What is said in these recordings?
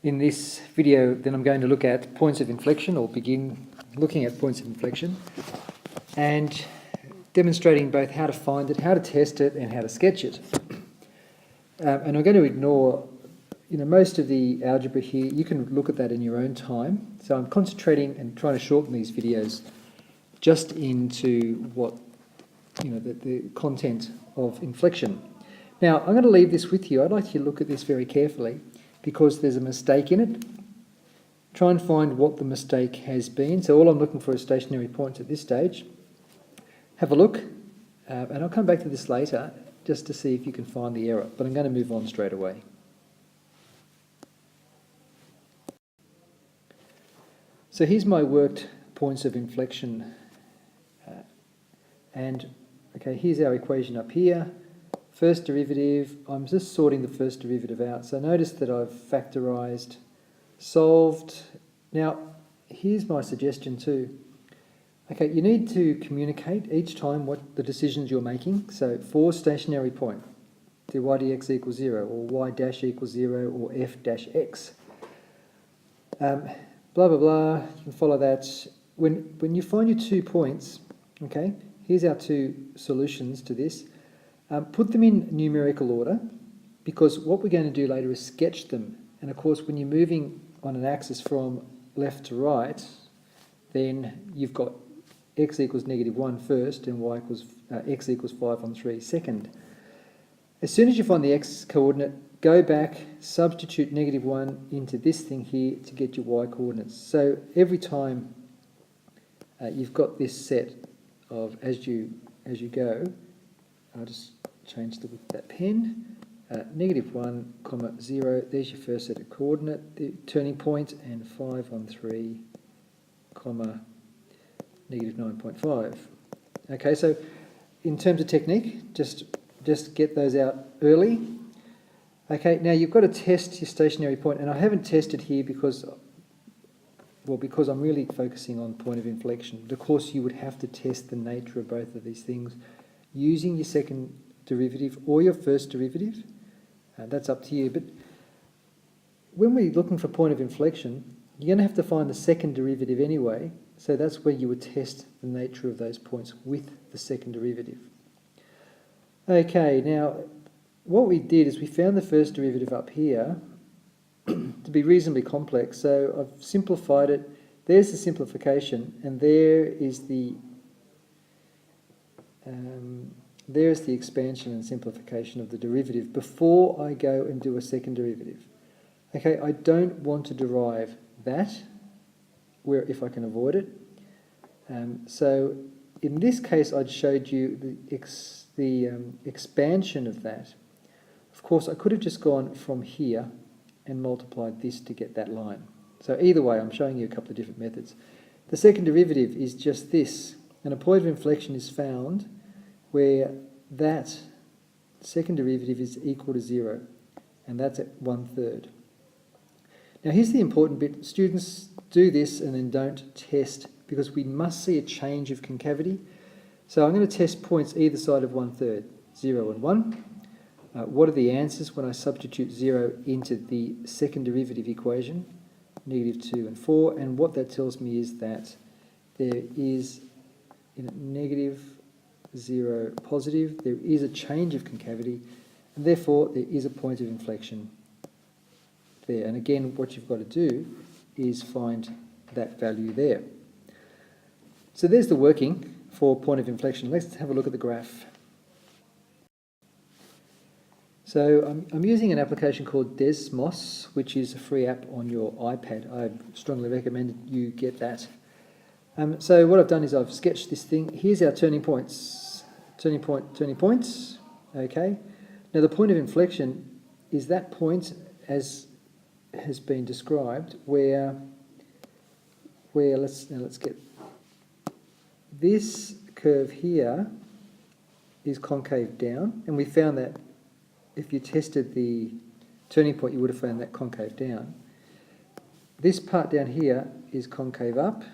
In this video, then I'm going to look at points of inflection, or begin looking at points of inflection, and demonstrating both how to find it, how to test it, and how to sketch it. And I'm going to ignore, most of the algebra here. You can look at that in your own time. So I'm concentrating and trying to shorten these videos just into what, the content of inflection. Now, I'm going to leave this with you. I'd like you to look at this very carefully, because there's a mistake in it. Try and find what the mistake has been. So all I'm looking for is stationary points at this stage. Have a look, and I'll come back to this later just to see if you can find the error, but I'm going to move on straight away. So here's my worked points of inflection, here's our equation up here. First derivative, I'm just sorting the first derivative out. So notice that I've factorised, solved. Now, here's my suggestion too. Okay, you need to communicate each time what the decisions you're making. So for stationary point, dy dx equals 0, or y dash equals 0, or f dash x. Blah, blah, blah, you can follow that. When you find your 2 points, okay, here's our 2 solutions to this. Put them in numerical order, because what we're going to do later is sketch them. And of course, when you're moving on an axis from left to right, then you've got x equals -1 first and x equals 5 on 3 second. As soon as you find the x coordinate, go back, substitute -1 into this thing here to get your y coordinates. So every time you've got this set of, as you go, I'll just change that pen. -1, 0, there's your first set of coordinate, the turning point, and 5 on 3, -9.5. Okay, so in terms of technique, just get those out early. Okay, now you've got to test your stationary point, and I haven't tested here because I'm really focusing on point of inflection. But of course, you would have to test the nature of both of these things using your second derivative or your first derivative. That's up to you. But when we're looking for point of inflection, you're going to have to find the second derivative anyway. So that's where you would test the nature of those points with the second derivative. Okay, now what we did is we found the first derivative up here to be reasonably complex. So I've simplified it. There's the simplification, and there's the expansion and simplification of the derivative before I go and do a second derivative. Okay, I don't want to derive that if I can avoid it. So in this case, I'd showed you the expansion of that. Of course, I could have just gone from here and multiplied this to get that line. So either way, I'm showing you a couple of different methods. The second derivative is just this, and a point of inflection is found where that second derivative is equal to 0, and that's at 1/3. Now here's the important bit. Students, do this and then don't test, because we must see a change of concavity. So I'm going to test points either side of 1/3, 0 and 1. What are the answers when I substitute 0 into the second derivative equation? -2 and 4, and what that tells me is that there is -0 positive, there is a change of concavity, and therefore there is a point of inflection there. And again, what you've got to do is find that value there. So there's the working for point of inflection. Let's have a look at the graph. So I'm using an application called Desmos, which is a free app on your iPad. I strongly recommend you get that. So what I've done is I've sketched this thing. Here's our turning points. Turning points. Okay. Now the point of inflection is that point, as has been described, where let's get this curve here is concave down, and we found that if you tested the turning point, you would have found that concave down. This part down here is concave up.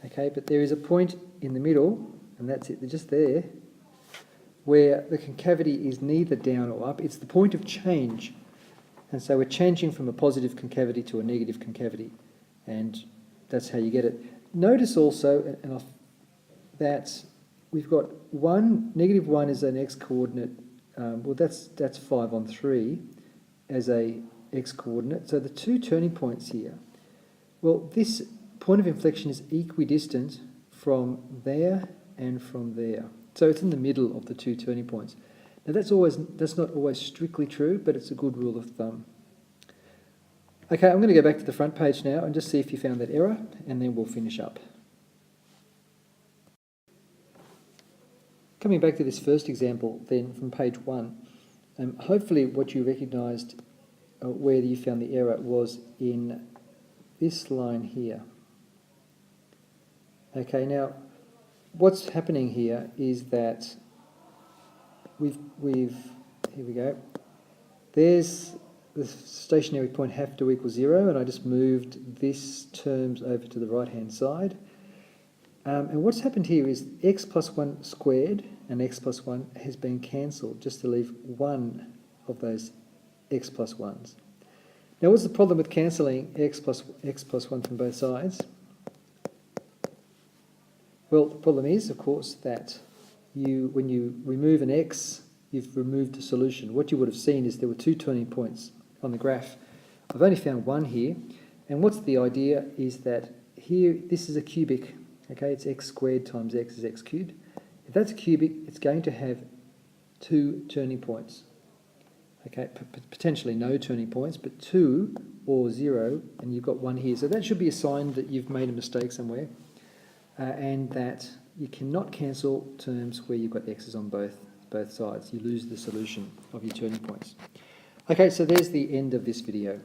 Okay, but there is a point in the middle, and that's it, just there, where the concavity is neither down or up. It's the point of change. And so we're changing from a positive concavity to a negative concavity, and that's how you get it. Notice also that we've got negative 1 is an x-coordinate, well that's 5 on 3 as a x-coordinate. So the two turning points here, well this point of inflection is equidistant from there and from there. So it's in the middle of the two turning points. Now that's not always strictly true, but it's a good rule of thumb. Okay, I'm going to go back to the front page now and just see if you found that error, and then we'll finish up. Coming back to this first example then from page 1, hopefully what you recognised where you found the error was in this line here. Okay, now what's happening here is that here we go, there's the stationary point have to equal 0, and I just moved this terms over to the right hand side. And what's happened here is x plus 1 squared and x plus 1 has been cancelled just to leave one of those x plus 1s. Now what's the problem with cancelling x plus 1 from both sides? Well, the problem is, of course, that when you remove an x, you've removed the solution. What you would have seen is there were two turning points on the graph. I've only found one here, and what's the idea is that here, this is a cubic, okay, it's x squared times x is x cubed. If that's a cubic, it's going to have two turning points, okay, potentially no turning points, but 2 or 0, and you've got one here. So that should be a sign that you've made a mistake somewhere, and that you cannot cancel terms where you've got x's on both sides. You lose the solution of your turning points. Okay, so there's the end of this video.